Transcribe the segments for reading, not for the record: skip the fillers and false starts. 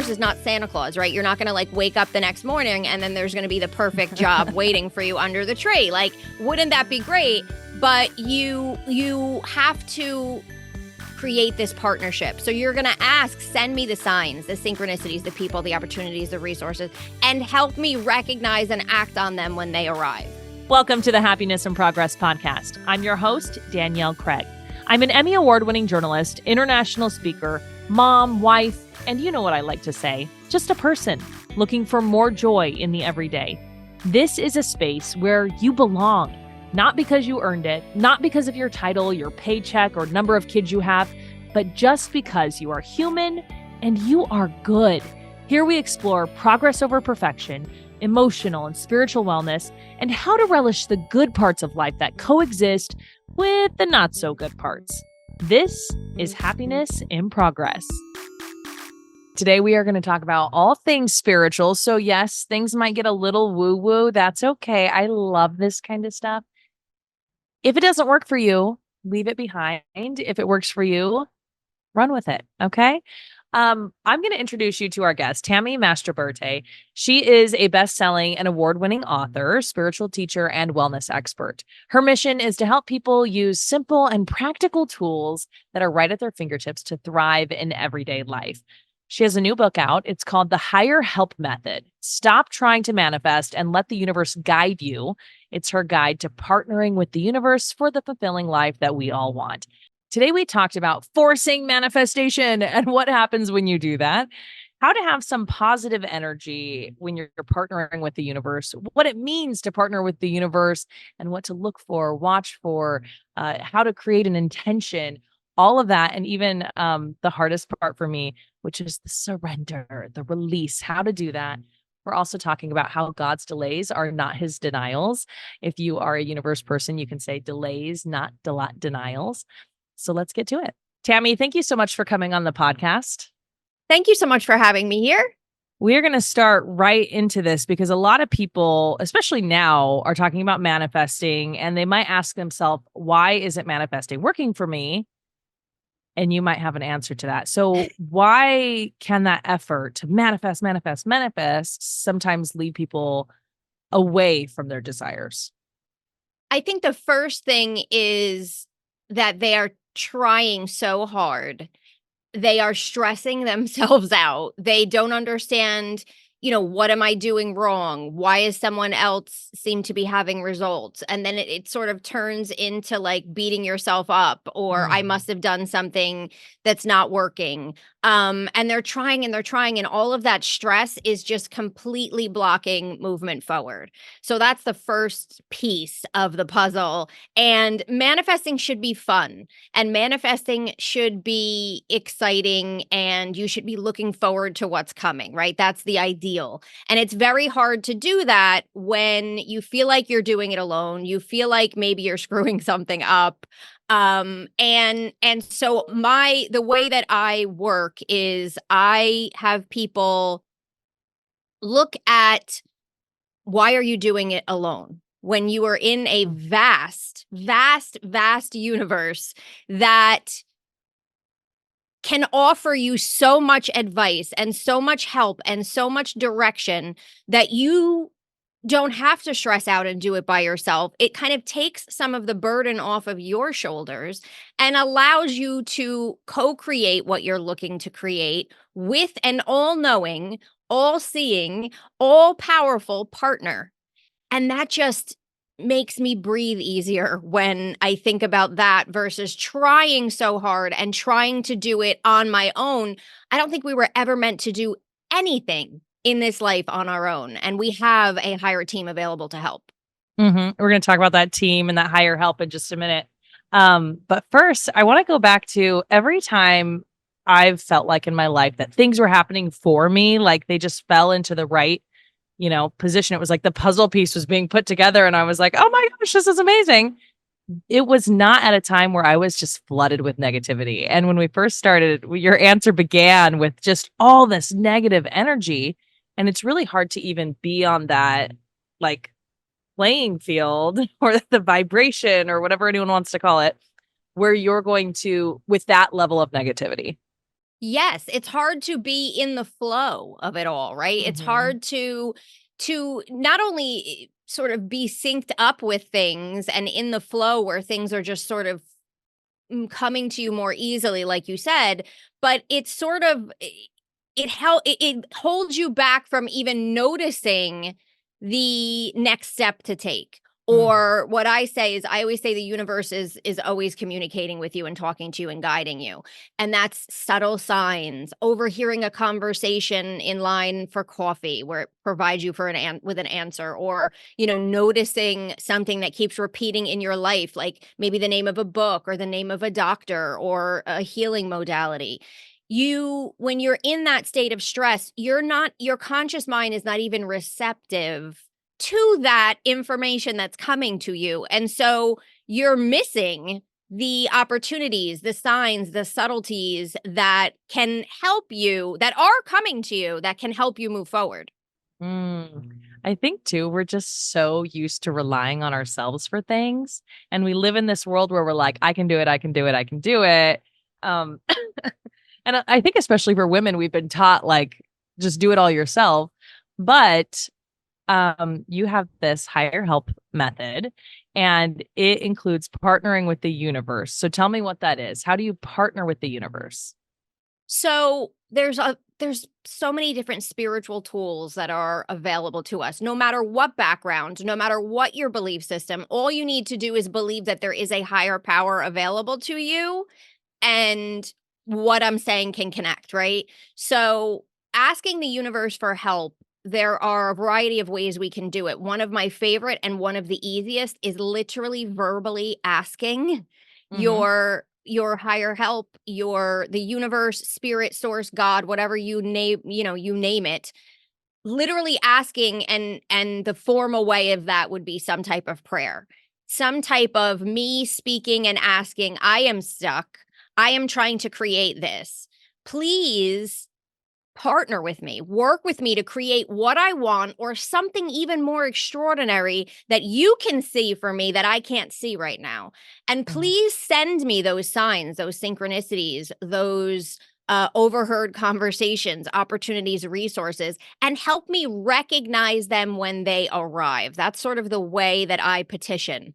universe is not Santa Claus, right? You're not going to like wake up the next morning and then there's going to be the perfect job waiting for you under the tree. Like, wouldn't that be great? But you have to create this partnership. So you're going to ask, send me the signs, the synchronicities, the people, the opportunities, the resources, and help me recognize and act on them when they arrive. Welcome to the Happiness and Progress podcast. I'm your host, Danielle Craig. I'm an Emmy Award-winning journalist, international speaker, mom, wife, and you know what I like to say, just a person looking for more joy in the everyday. This is a space where you belong, not because you earned it, not because of your title, your paycheck, or number of kids you have, but just because you are human and you are good. Here we explore progress over perfection, emotional and spiritual wellness, and how to relish the good parts of life that coexist with the not so good parts. This is Happiness in Progress. Today, we are going to talk about all things spiritual. So yes, things might get a little woo-woo. That's okay. I love this kind of stuff. If it doesn't work for you, leave it behind. If it works for you, run with it. Okay. I'm going to introduce you to our guest, Tammy Mastroberte. She is a best-selling and award-winning author, spiritual teacher, and wellness expert. Her mission is to help people use simple and practical tools that are right at their fingertips to thrive in everyday life. She has a new book out. It's called The Higher Help Method. Stop trying to manifest and let the universe guide you. It's her guide to partnering with the universe for the fulfilling life that we all want. Today, we talked about forcing manifestation and what happens when you do that, how to have some positive energy when you're partnering with the universe, what it means to partner with the universe, and what to look for, watch for, how to create an intention, all of that. And even the hardest part for me, which is the surrender, the release, how to do that. We're also talking about how God's delays are not his denials. If you are a universe person, you can say delays, not denials. So let's get to it. Tammy, thank you so much for coming on the podcast. Thank you so much for having me here. We're going to start right into this because a lot of people, especially now, are talking about manifesting, and they might ask themselves, why isn't manifesting working for me? And you might have an answer to that. So why can that effort to manifest sometimes lead people away from their desires? I think the first thing is that they are trying so hard. They are stressing themselves out. They don't understand, what am I doing wrong? Why is someone else seem to be having results? And then it sort of turns into like beating yourself up, or I must have done something that's not working. And they're trying, and all of that stress is just completely blocking movement forward. So that's the first piece of the puzzle. And manifesting should be fun, and manifesting should be exciting, and you should be looking forward to what's coming, right? That's the ideal. And it's very hard to do that when you feel like you're doing it alone. You feel like maybe you're screwing something up. And so the way that I work is I have people look at, why are you doing it alone? When you are in a vast, vast, vast universe that can offer you so much advice and so much help and so much direction that you don't have to stress out and do it by yourself. It kind of takes some of the burden off of your shoulders and allows you to co-create what you're looking to create with an all-knowing, all-seeing, all-powerful partner. And that just makes me breathe easier when I think about that versus trying so hard and trying to do it on my own. I don't think we were ever meant to do anything in this life on our own. And we have a higher team available to help. We're going to talk about that team and that higher help in just a minute. But first, I want to go back to every time I've felt like in my life that things were happening for me, like they just fell into the right, position. It was like the puzzle piece was being put together and I was like, oh my gosh, this is amazing. It was not at a time where I was just flooded with negativity. And when we first started, your answer began with just all this negative energy. And it's really hard to even be on that like playing field or the vibration or whatever anyone wants to call it, where you're going to with that level of negativity. Yes, it's hard to be in the flow of it all, right? It's Mhm. hard to not only sort of be synced up with things and in the flow where things are just sort of coming to you more easily, like you said, but it's sort of it holds you back from even noticing the next step to take. Mhm. Or what I say is I always say the universe is always communicating with you and talking to you and guiding you. And that's subtle signs, overhearing a conversation in line for coffee where it provides you for with an answer, or noticing something that keeps repeating in your life, like maybe the name of a book or the name of a doctor or a healing modality. When you're in that state of stress, your conscious mind is not even receptive to that information that's coming to you. And so you're missing the opportunities, the signs, the subtleties that can help you, that are coming to you, that can help you move forward. Mm. I think too, we're just so used to relying on ourselves for things. And we live in this world where we're like, I can do it, I can do it, I can do it. Um, and I think especially for women, we've been taught like just do it all yourself. But you have this higher help method and it includes partnering with the universe. So tell me what that is. How do you partner with the universe? So there's so many different spiritual tools that are available to us. No matter what background, no matter what your belief system, all you need to do is believe that there is a higher power available to you, and what I'm saying can connect, right? So, asking the universe for help, there are a variety of ways we can do it. One of my favorite and one of the easiest is literally verbally asking Hmm. your higher help, the universe, spirit, source, God, whatever you name it, literally asking, and the formal way of that would be some type of prayer. Some type of me speaking and asking, I am stuck. I am trying to create this. Please partner with me, work with me to create what I want, or something even more extraordinary that you can see for me that I can't see right now. And please send me those signs, those synchronicities, those overheard conversations, opportunities, resources, and help me recognize them when they arrive. That's sort of the way that I petition.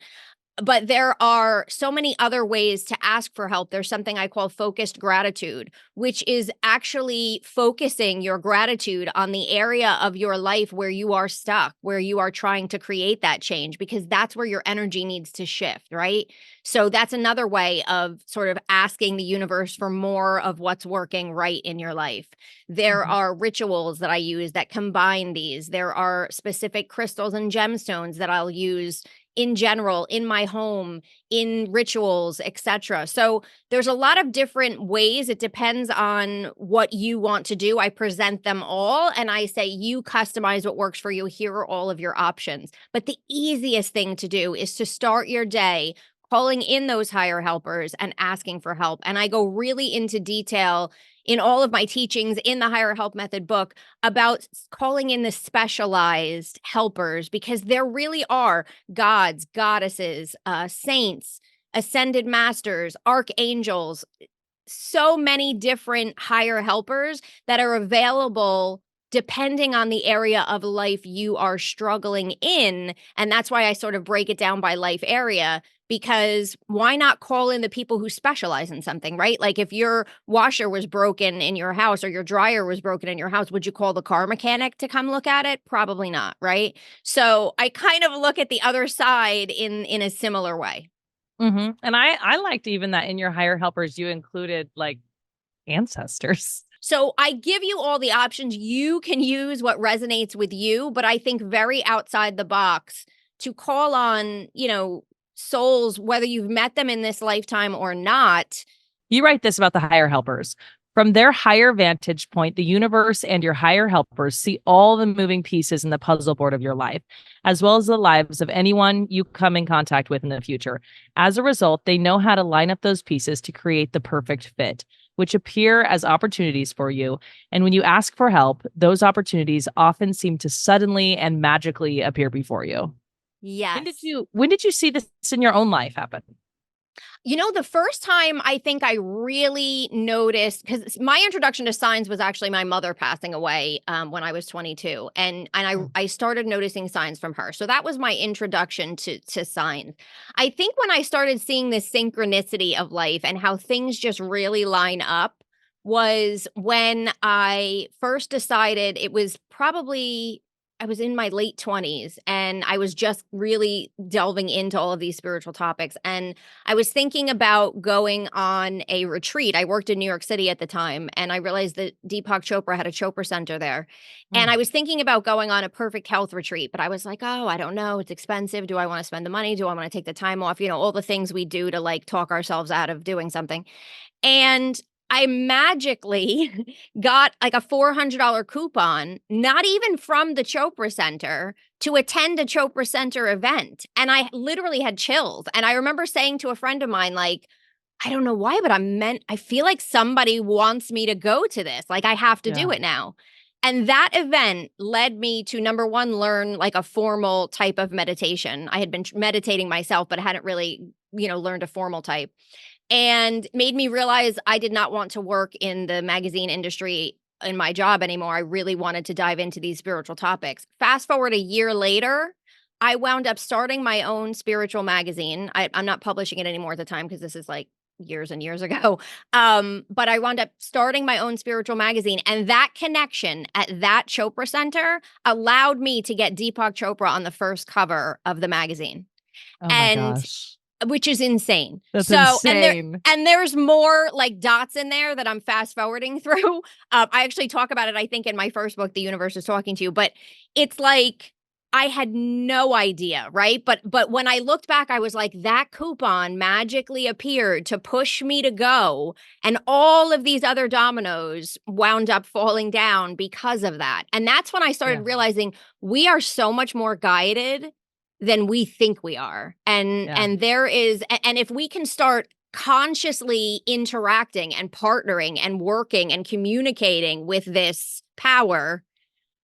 But there are so many other ways to ask for help. There's something I call focused gratitude, which is actually focusing your gratitude on the area of your life where you are stuck, where you are trying to create that change, because that's where your energy needs to shift, right? So that's another way of sort of asking the universe for more of what's working right in your life. There Hmm. are rituals that I use that combine these. There are specific crystals and gemstones that I'll use in general, in my home, in rituals, etc. So there's a lot of different ways. It depends on what you want to do. I present them all and I say, you customize what works for you. Here are all of your options. But the easiest thing to do is to start your day calling in those higher helpers and asking for help. And I go really into detail in all of my teachings in the Higher Help Method book about calling in the specialized helpers, because there really are gods, goddesses, saints, ascended masters, archangels, so many different higher helpers that are available depending on the area of life you are struggling in. And that's why I sort of break it down by life area, because why not call in the people who specialize in something, right? Like if your washer was broken in your house or your dryer was broken in your house, would you call the car mechanic to come look at it? Probably not, right? So I kind of look at the other side in a similar way. Hmm. And I liked even that in your higher helpers, you included like ancestors. So I give you all the options. You can use what resonates with you, but I think very outside the box to call on, souls, whether you've met them in this lifetime or not. You write this about the higher helpers. From their higher vantage point, the universe and your higher helpers see all the moving pieces in the puzzle board of your life, as well as the lives of anyone you come in contact with in the future. As a result, they know how to line up those pieces to create the perfect fit, which appear as opportunities for you. And when you ask for help, those opportunities often seem to suddenly and magically appear before you. When did Yes. you when did you see this in your own life happen? The first time I think I really noticed, because my introduction to signs was actually my mother passing away when I was 22, and Mm. I started noticing signs from her. So that was my introduction to signs. I think when I started seeing this synchronicity of life and how things just really line up was when I first decided. It was probably I was in my late 20s and I was just really delving into all of these spiritual topics, and I was thinking about going on a retreat. I worked in New York City at the time, and I realized that Deepak Chopra had a Chopra Center there. And Mm. I was thinking about going on a perfect health retreat, but I was like, oh, I don't know. It's expensive. Do I want to spend the money? Do I want to take the time off? All the things we do to like talk ourselves out of doing something. And I magically got like a $400 coupon, not even from the Chopra Center, to attend a Chopra Center event. And I literally had chills. And I remember saying to a friend of mine, like, I don't know why, but I feel like somebody wants me to go to this. Like, I have to do Yeah. it now. And that event led me to number one, learn like a formal type of meditation. I had been meditating myself, but I hadn't really, learned a formal type, and made me realize I did not want to work in the magazine industry in my job anymore. I really wanted to dive into these spiritual topics. Fast forward a year later, I wound up starting my own spiritual magazine. I'm not publishing it anymore at the time because this is like years and years ago. But I wound up starting my own spiritual magazine. And that connection at that Chopra Center allowed me to get Deepak Chopra on the first cover of the magazine. Oh my And gosh. which is insane. That's So, insane. and there's more like dots in there that I'm fast forwarding through. I actually talk about it, I think, in my first book, The Universe is Talking to You. But it's like I had no idea, right? But when I looked back, I was like, that coupon magically appeared to push me to go, and all of these other dominoes wound up falling down because of that. And that's when I Yeah. started realizing we are so much more guided than we think we are. And Yeah. and there is and if we can start consciously interacting and partnering and working and communicating with this power,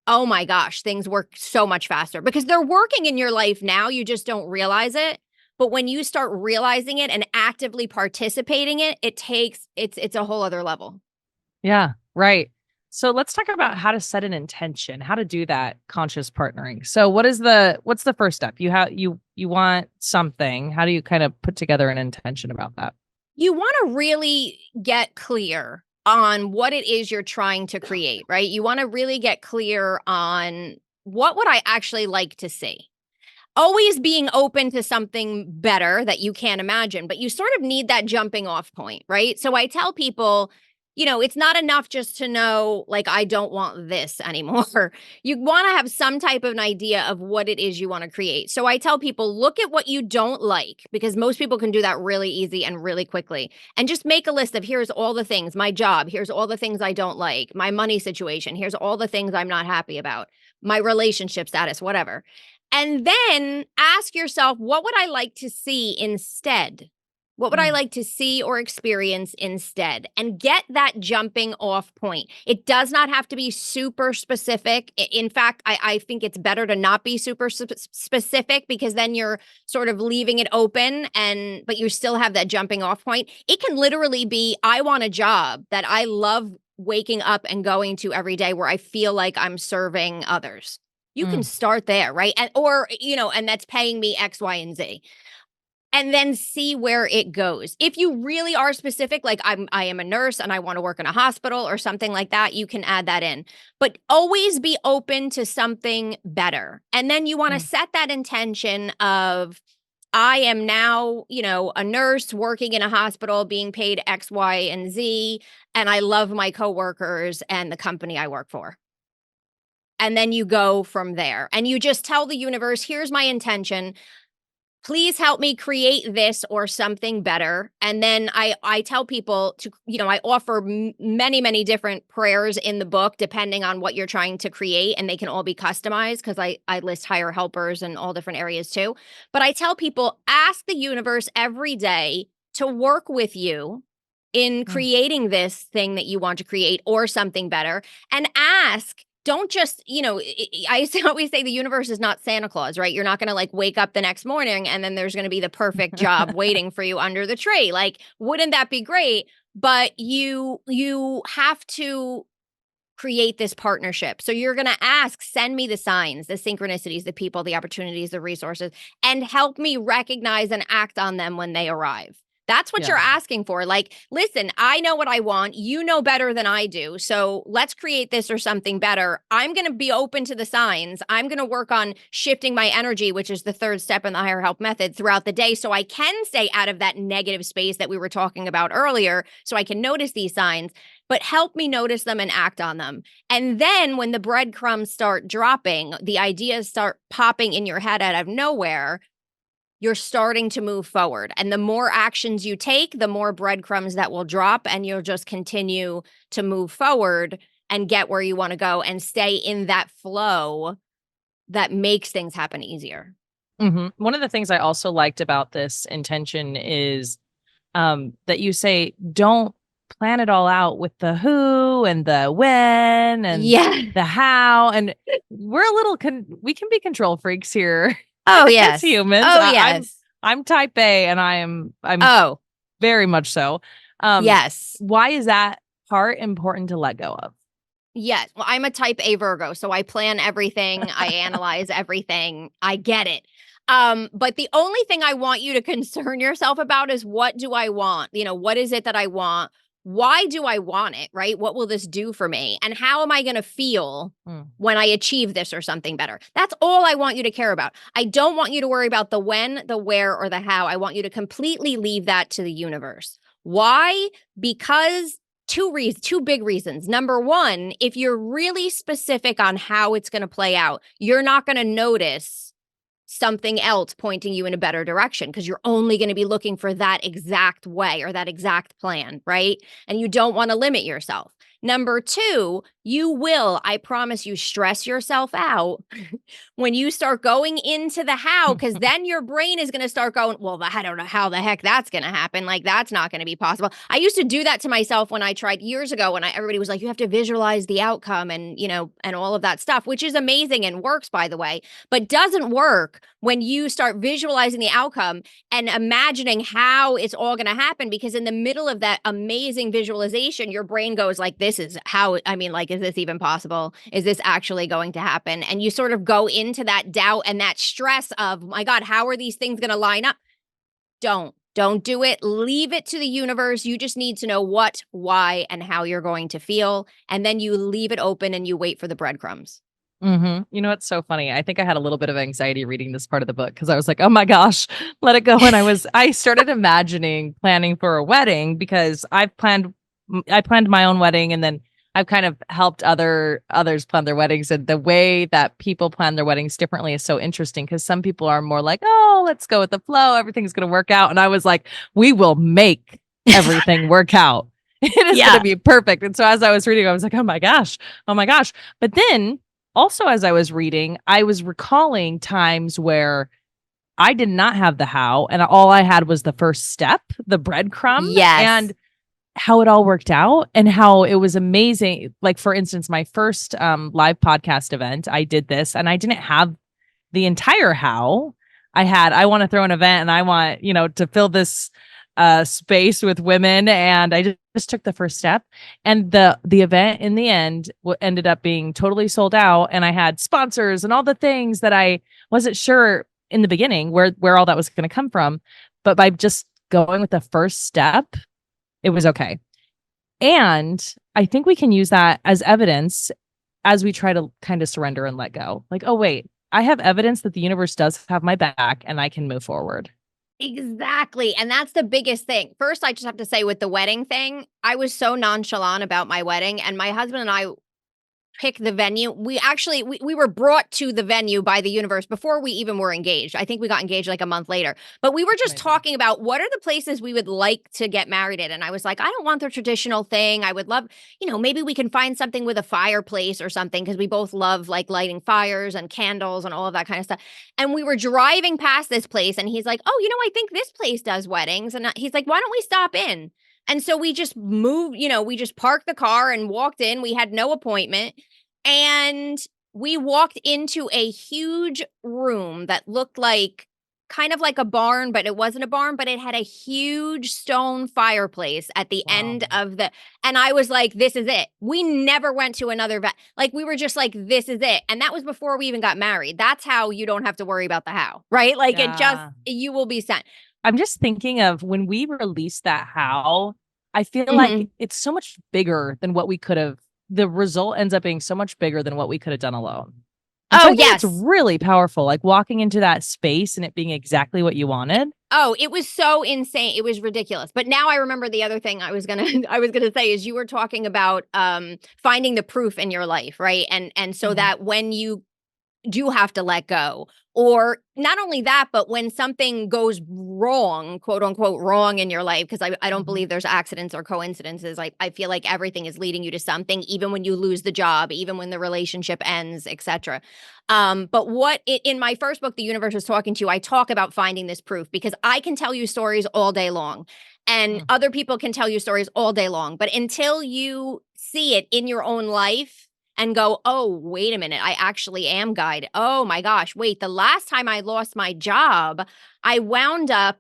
oh my gosh, things work so much faster because they're working in your life now, you just don't realize it. But when you start realizing it and actively participating it, it's a whole other level. Yeah. Right. So let's talk about how to set an intention, how to do that conscious partnering. So what's the first step? You want something. How do you kind of put together an intention about that? You want to really get clear on what it is you're trying to create, right? You want to really get clear on what would I actually like to see? Always being open to something better that you can't imagine, but you sort of need that jumping off point, right? So I tell people, it's not enough just to know, like, I don't want this anymore. You want to have some type of an idea of what it is you want to create. So I tell people, look at what you don't like, because most people can do that really easy and really quickly. And just make a list of here's all the things, my job, here's all the things I don't like, my money situation, here's all the things I'm not happy about, my relationship status, whatever. And then ask yourself, what would I like to see instead? What would I Mm. like to see or experience instead? And get that jumping off point. It does not have to be super specific. In fact, I think it's better to not be super specific, because then you're sort of leaving it open, but you still have that jumping off point. It can literally be, I want a job that I love waking up and going to every day, where I feel like I'm serving others. You can Mm. start there, right? And that's paying me X, Y, and Z. And then see where it goes. If you really are specific, like I am a nurse and I want to work in a hospital or something like that, you can add that in. But always be open to something better. And then you want to Mm. set that intention of, I am now, a nurse working in a hospital being paid X, Y, and Z, and I love my coworkers and the company I work for. And then you go from there and you just tell the universe, here's my intention. Please help me create this or something better. And then I tell people to, I offer many, many different prayers in the book, depending on what you're trying to create. And they can all be customized, because I list higher helpers in all different areas too. But I tell people, ask the universe every day to work with you in Mm. creating this thing that you want to create or something better. And ask don't just, I always say the universe is not Santa Claus, right? You're not going to like wake up the next morning and then there's going to be the perfect job waiting for you under the tree. Like, wouldn't that be great? But you have to create this partnership. So you're going to ask, send me the signs, the synchronicities, the people, the opportunities, the resources, and help me recognize and act on them when they arrive. That's what you're Yeah. asking for. Like, listen, I know what I want. You know better than I do. So let's create this or something better. I'm going to be open to the signs. I'm going to work on shifting my energy, which is the third step in the higher help method throughout the day. So I can stay out of that negative space that we were talking about earlier. So I can notice these signs, but help me notice them and act on them. And then when the breadcrumbs start dropping, the ideas start popping in your head out of nowhere, you're starting to move forward. And the more actions you take, the more breadcrumbs that will drop, and you'll just continue to move forward and get where you want to go and stay in that flow that makes things happen easier. One of the things I also liked about this intention is that you say, don't plan it all out with the who and the when and Yeah. the how. And we're a little, we can be control freaks here. Oh, As yes. humans. Oh, yes. I'm type A and I'm Oh, very much so. yes. Why is that part important to let go of? Yes. Well, I'm a type A Virgo, so I plan everything, I analyze everything. I get it. But the only thing I want you to concern yourself about is, what do I want? What is it that I want? Why do I want it, right? What will this do for me? And how am I going to feel when I achieve this or something better? That's all I want you to care about. I don't want you to worry about the when, the where, or the how. I want you to completely leave that to the universe. Why? Because two big reasons. Number one, if you're really specific on how it's going to play out, you're not going to notice something else pointing you in a better direction, because you're only going to be looking for that exact way or that exact plan, right? And you don't want to limit yourself. Number two, you will, I promise you, stress yourself out when you start going into the how, because then your brain is going to start going, well, I don't know how the heck that's going to happen. Like, that's not going to be possible. I used to do that to myself when I tried years ago, when everybody was like, you have to visualize the outcome and, and all of that stuff, which is amazing and works, by the way, but doesn't work when you start visualizing the outcome and imagining how it's all going to happen, because in the middle of that amazing visualization, your brain goes like, this is how, like, is this even possible? Is this actually going to happen? And you sort of go into that doubt and that stress of, my God, how are these things going to line up? Don't do it. Leave it to the universe. You just need to know what, why, and how you're going to feel. And then you leave it open and you wait for the breadcrumbs. You know, it's so funny. I think I had a little bit of anxiety reading this part of the book because I was like, oh my gosh, let it go. And I started imagining planning for a wedding, because I planned my own wedding, and then I've kind of helped others plan their weddings. And the way that people plan their weddings differently is so interesting, because some people are more like, oh, let's go with the flow. Everything's going to work out. And I was like, we will make everything work out. It is going to be perfect. And so as I was reading, I was like, oh my gosh. But then also, as I was reading, I was recalling times where I did not have the how, and all I had was the first step, the breadcrumb. Yes. And how it all worked out and how it was amazing. Like, for instance, my first live podcast event, I did this and I didn't have the entire how. I want to throw an event and I want, to fill this space with women. And I just took the first step, and the event in the end ended up being totally sold out. And I had sponsors and all the things that I wasn't sure in the beginning where all that was going to come from. But by just going with the first step, it was okay. And I think we can use that as evidence as we try to kind of surrender and let go. Like, oh, wait, I have evidence that the universe does have my back and I can move forward. Exactly. And that's the biggest thing. First, I just have to say, with the wedding thing, I was so nonchalant about my wedding, and my husband and I pick the venue. We actually, we were brought to the venue by the universe before we even were engaged. I think we got engaged like a month later, but we were just Amazing. talking about what are the places we would like to get married in. And I was like, I don't want the traditional thing. I would love, maybe we can find something with a fireplace or something, because we both love like lighting fires and candles and all of that kind of stuff. And we were driving past this place and he's like, oh, I think this place does weddings. And he's like, why don't we stop in? And so we just moved, we just parked the car and walked in. We had no appointment. And we walked into a huge room that looked like kind of like a barn, but it wasn't a barn, but it had a huge stone fireplace at the Wow. end of the, and I was like, this is it. We never went to another vet. Like we were just like, this is it. And that was before we even got married. That's how you don't have to worry about the how, right? Like it just, Yeah. you will be sent. I'm just thinking of when we released that how, I feel like Mhm. it's so much bigger than what we could have. The result ends up being so much bigger than what we could have done alone. And so Oh, I think that's yes. really powerful, like walking into that space and it being exactly what you wanted. Oh, it was so insane. It was ridiculous. But now I remember the other thing I was gonna I was gonna say is you were talking about finding the proof in your life, right? And so Mhm. that when you do have to let go. Or not only that, but when something goes wrong, quote unquote, wrong in your life, because I don't Mhm. believe there's accidents or coincidences. I feel like everything is leading you to something, even when you lose the job, even when the relationship ends, etc. But in my first book, The Universe is Talking to You, I talk about finding this proof because I can tell you stories all day long and Mm. other people can tell you stories all day long. But until you see it in your own life, and go, oh, wait a minute, I actually am guided. Oh my gosh, wait, the last time I lost my job, I wound up,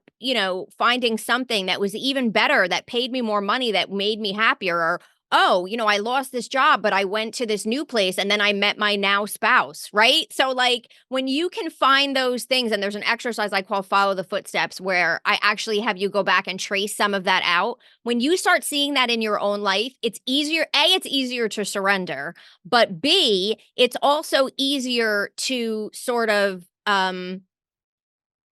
finding something that was even better, that paid me more money, that made me happier. Or, oh, I lost this job, but I went to this new place and then I met my now spouse, right? So, like, when you can find those things, and there's an exercise I call Follow the Footsteps, where I actually have you go back and trace some of that out. When you start seeing that in your own life, it's easier. It's easier to surrender, but B, it's also easier to sort of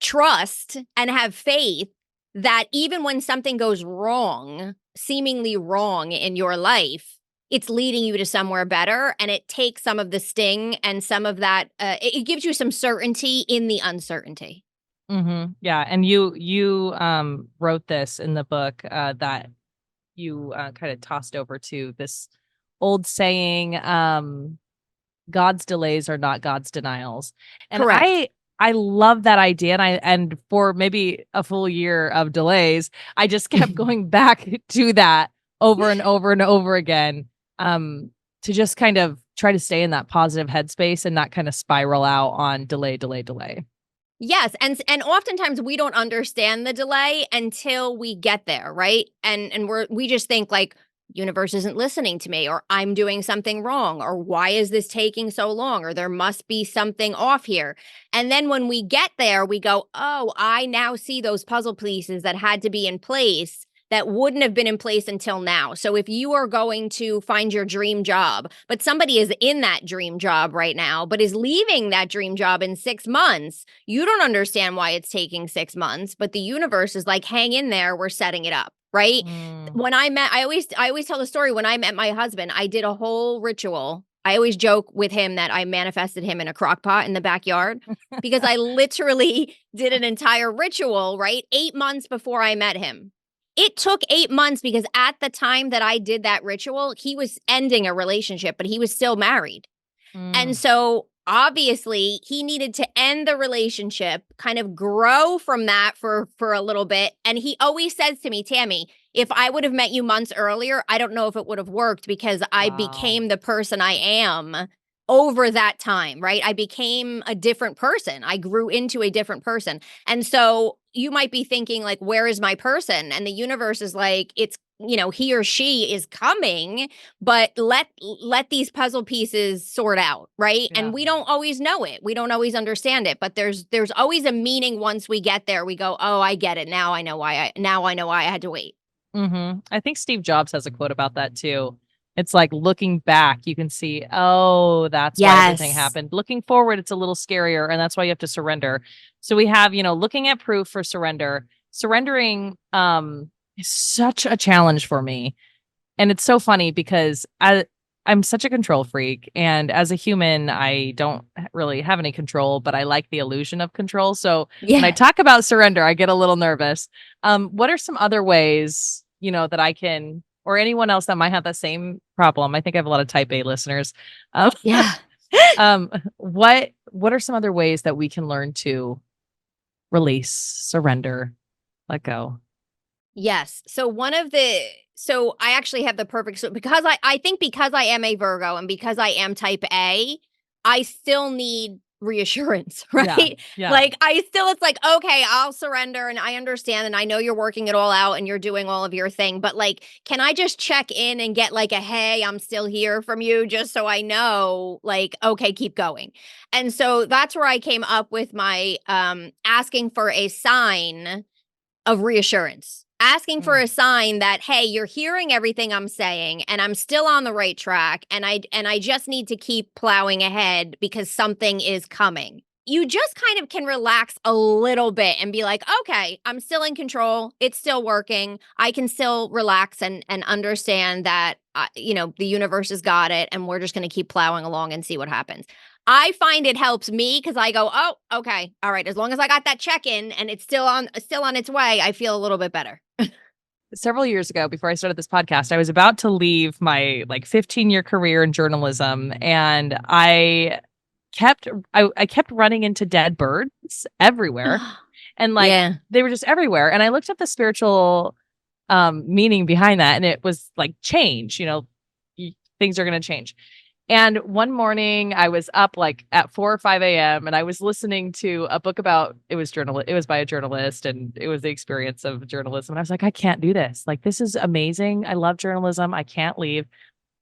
trust and have faith that even when something goes wrong, seemingly wrong in your life, it's leading you to somewhere better. And it takes some of the sting and some of that, it gives you some certainty in the uncertainty. Mhm. Yeah, and you wrote this in the book, that you, kinda tossed over to this old saying, God's delays are not God's denials. And Correct. I love that idea, and for maybe a full year of delays, I just kept going back to that over and over and over again, to just kind of try to stay in that positive headspace and not kinda spiral out on delay, delay, delay. Yes, and oftentimes we don't understand the delay until we get there, right? And we just think like universe isn't listening to me, or I'm doing something wrong, or why is this taking so long, or there must be something off here. And then when we get there, we go, "Oh, I now see those puzzle pieces that had to be in place that wouldn't have been in place until now." So if you are going to find your dream job, but somebody is in that dream job right now, but is leaving that dream job in 6 months, you don't understand why it's taking 6 months, but the universe is like, "Hang in there, we're setting it up." Right? Mm. When I always tell the story. When I met my husband, I did a whole ritual. I always joke with him that I manifested him in a crock pot in the backyard because I literally did an entire ritual, right? 8 months before I met him. It took 8 months because at the time that I did that ritual, he was ending a relationship, but he was still married. And Mm. so obviously he needed to end the relationship, kind of grow from that for a little bit. And he always says to me, Tammy, if I would have met you months earlier, I don't know if it would have worked because I Wow. became the person I am over that time, right? I became a different person. I grew into a different person. And so you might be thinking like, where is my person? And the universe is like, it's, he or she is coming, but let these puzzle pieces sort out, right? And Yeah. we don't always know it, we don't always understand it, but there's always a meaning. Once we get there, we go, oh, I get it now. I know why I had to wait. Mhm. I think Steve Jobs has a quote about that too. It's like looking back, you can see, oh, that's why everything Yes. happened. Looking forward, it's a little scarier, and that's why you have to surrender. So we have, looking at proof for surrender. Surrendering is such a challenge for me. And it's so funny because I'm such a control freak, and as a human, I don't really have any control, but I like the illusion of control. So when I Yeah. talk about surrender, I get a little nervous. What are some other ways, that I can, or anyone else that might have the same problem? I think I have a lot of type A listeners. Um, Yeah. what are some other ways that we can learn to release, surrender, let go? Yes. So I actually have the perfect, so because I think because I am a Virgo and because I am type A, I still need reassurance, Yeah. right? Yeah. Like I still, it's like, okay, I'll surrender and I understand and I know you're working it all out and you're doing all of your thing, but like, can I just check in and get like a, hey, I'm still here from you just so I know, like, okay, keep going. And so that's where I came up with my asking for a sign of reassurance, asking for Mm. a sign that, hey, you're hearing everything I'm saying and I'm still on the right track and I just need to keep plowing ahead because something is coming. You just kind of can relax a little bit and be like, okay, I'm still in control. It's still working. I can still relax and understand that the universe has got it and we're just going to keep plowing along and see what happens. I find it helps me because I go, oh, okay, all right. As long as I got that check in and it's still on its way, I feel a little bit better. Several years ago, before I started this podcast, I was about to leave my like 15-year career in journalism, and I kept running into dead birds everywhere, and like Yeah. they were just everywhere. And I looked up the spiritual meaning behind that, and it was like change. Things are going to change. And one morning I was up like at 4 or 5 a.m. and I was listening to a book about it was by a journalist and it was the experience of journalism. And I was like, I can't do this. Like, this is amazing. I love journalism. I can't leave.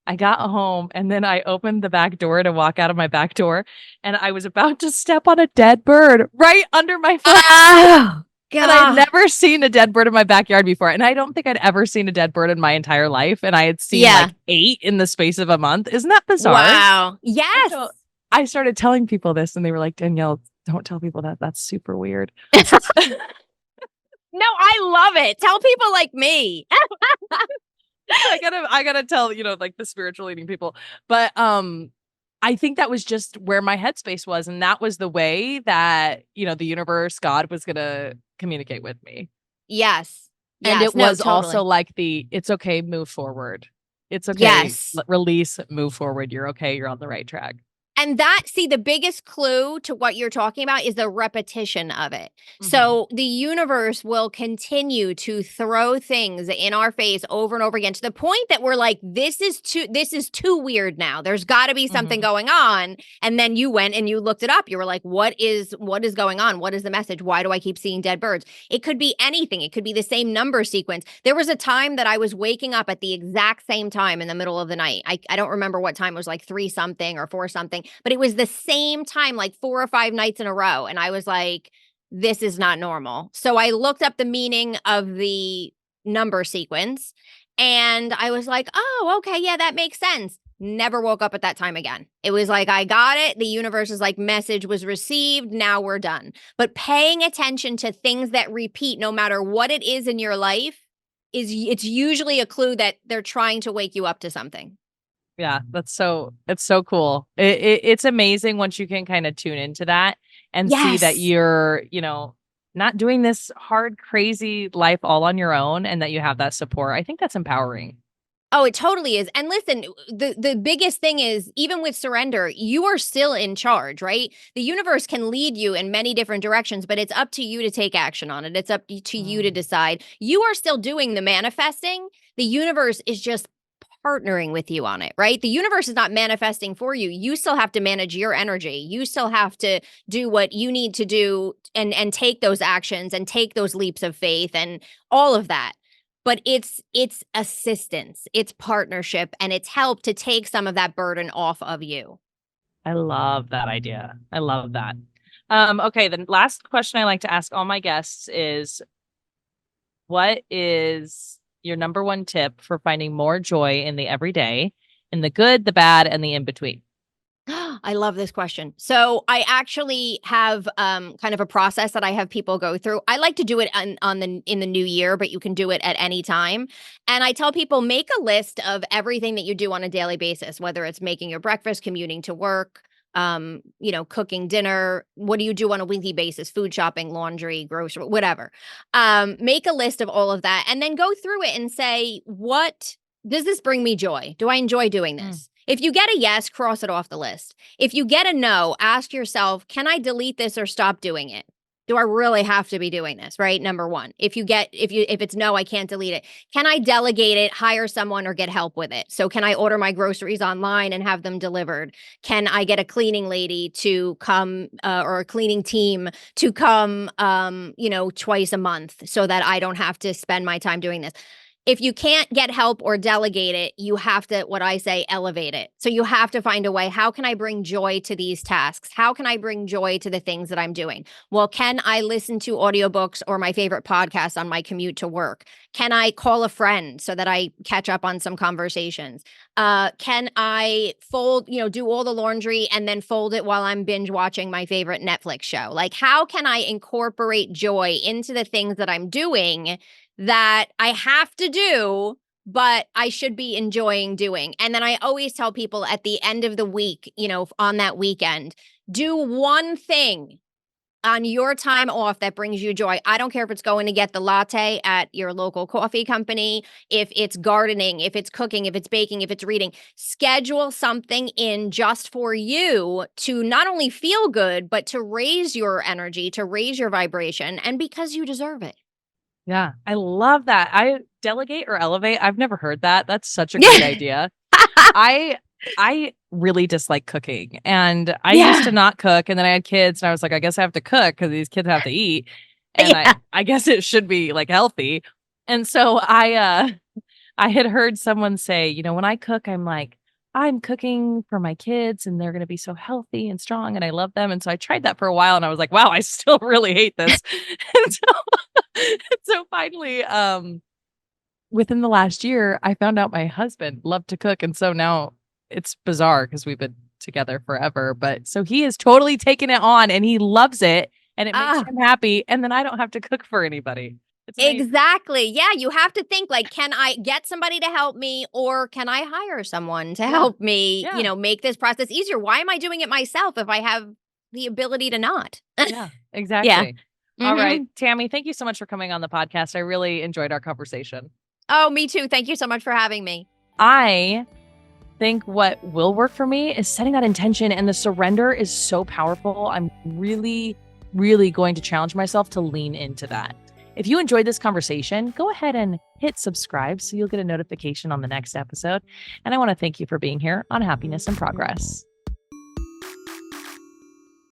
I got home and then I opened the back door to walk out of my back door and I was about to step on a dead bird right under my foot. Oh, And I had God. never seen a dead bird in my backyard before. And I don't think I'd ever seen a dead bird in my entire life. And I had seen Yeah. like 8 in the space of a month. Isn't that bizarre? Wow. And Yes. so I started telling people this, and they were like, Danielle, don't tell people that. That's super weird. No, I love it. Tell people like me. I gotta tell, like the spiritual eating people. But I think that was just where my headspace was. And that was the way that, the universe, God was gonna communicate with me. Yes. And Yes. it No, was also totally. like it's okay, move forward. It's okay, Yes. release, move forward. You're okay, you're on the right track. And the biggest clue to what you're talking about is the repetition of it. Mm-hmm. So the universe will continue to throw things in our face over and over again to the point that we're like, this is too weird now. There's got to be something Mm-hmm. going on. And then you went and you looked it up. You were like, what is going on? What is the message? Why do I keep seeing dead birds? It could be anything. It could be the same number sequence. There was a time that I was waking up at the exact same time in the middle of the night. I don't remember what time. It was like 3 something or 4 something, but it was the same time like 4 or 5 nights in a row. And I was like, this is not normal. So I looked up the meaning of the number sequence and I was like, oh, okay, yeah, that makes sense. Never woke up at that time again. It was like, I got it. The universe is like, message was received. Now we're done. But paying attention to things that repeat, no matter what it is in your life, it's usually a clue that they're trying to wake you up to something. Yeah, it's so cool. It's amazing once you can kind of tune into that and see that Yes. you're, not doing this hard, crazy life all on your own and that you have that support. I think that's empowering. Oh, it totally is. And listen, the biggest thing is even with surrender, you are still in charge, right? The universe can lead you in many different directions, but it's up to you to take action on it. It's up to you to Mm. decide. You are still doing the manifesting. The universe is just partnering with you on it, right? The universe is not manifesting for you. You still have to manage your energy. You still have to do what you need to do and take those actions and take those leaps of faith and all of that, but it's assistance, it's partnership, and it's help to take some of that burden off of you. I love that idea. I love that. Okay, the last question I like to ask all my guests is, what is your number one tip for finding more joy in the everyday, in the good, the bad, and the in between? I love this question. So I actually have kind of a process that I have people go through. I like to do it in the new year, but you can do it at any time. And I tell people, make a list of everything that you do on a daily basis, whether it's making your breakfast, commuting to work, cooking dinner. What do you do on a weekly basis? Food shopping, laundry, grocery, whatever. Make a list of all of that and then go through it and say, what does this bring me joy? Do I enjoy doing Mm. this? If you get a yes, cross it off the list. If you get a no, ask yourself, can I delete this or stop doing it? Do I really have to be doing this, right? Number 1. If it's no, I can't delete it. Can I delegate it, hire someone, or get help with it? So can I order my groceries online and have them delivered? Can I get a cleaning lady to come, or a cleaning team to come, twice a month so that I don't have to spend my time doing this? If you can't get help or delegate it, you have to, what I say, elevate it. So you have to find a way. How can I bring joy to these tasks? How can I bring joy to the things that I'm doing? Well, can I listen to audiobooks or my favorite podcasts on my commute to work? Can I call a friend so that I catch up on some conversations? Can I do all the laundry and then fold it while I'm binge watching my favorite Netflix show? Like, how can I incorporate joy into the things that I'm doing that I have to do, but I should be enjoying doing? And then I always tell people at the end of the week, on that weekend, do one thing on your time off that brings you joy. I don't care if it's going to get the latte at your local coffee company, if it's gardening, if it's cooking, if it's baking, if it's reading. Schedule something in just for you to not only feel good, but to raise your energy, to raise your vibration, and because you deserve it. Yeah, I love that. I delegate or elevate. I've never heard that. That's such a great idea. I I really dislike cooking, and I used Yeah. to not cook, and then I had kids, and I was like, I guess I have to cook because these kids have to eat, and Yeah. I guess it should be like healthy. And so I had heard someone say, when I cook, I'm like, I'm cooking for my kids and they're going to be so healthy and strong and I love them. And so I tried that for a while and I was like, wow, I still really hate this. And so finally, within the last year, I found out my husband loved to cook. And so now it's bizarre because we've been together forever. But so he has totally taken it on and he loves it and it makes Ah, him happy. And then I don't have to cook for anybody. It's amazing. exactly. Yeah, you have to think like, can I get somebody to help me or can I hire someone to Yeah. help me, Yeah. make this process easier? Why am I doing it myself if I have the ability to not? Yeah, Yeah. exactly. All right, Mhm. Tammy, thank you so much for coming on the podcast. I really enjoyed our conversation. Oh, me too. Thank you so much for having me. I think what will work for me is setting that intention, and the surrender is so powerful. I'm really, really going to challenge myself to lean into that. If you enjoyed this conversation, go ahead and hit subscribe so you'll get a notification on the next episode. And I want to thank you for being here on Happiness and Progress.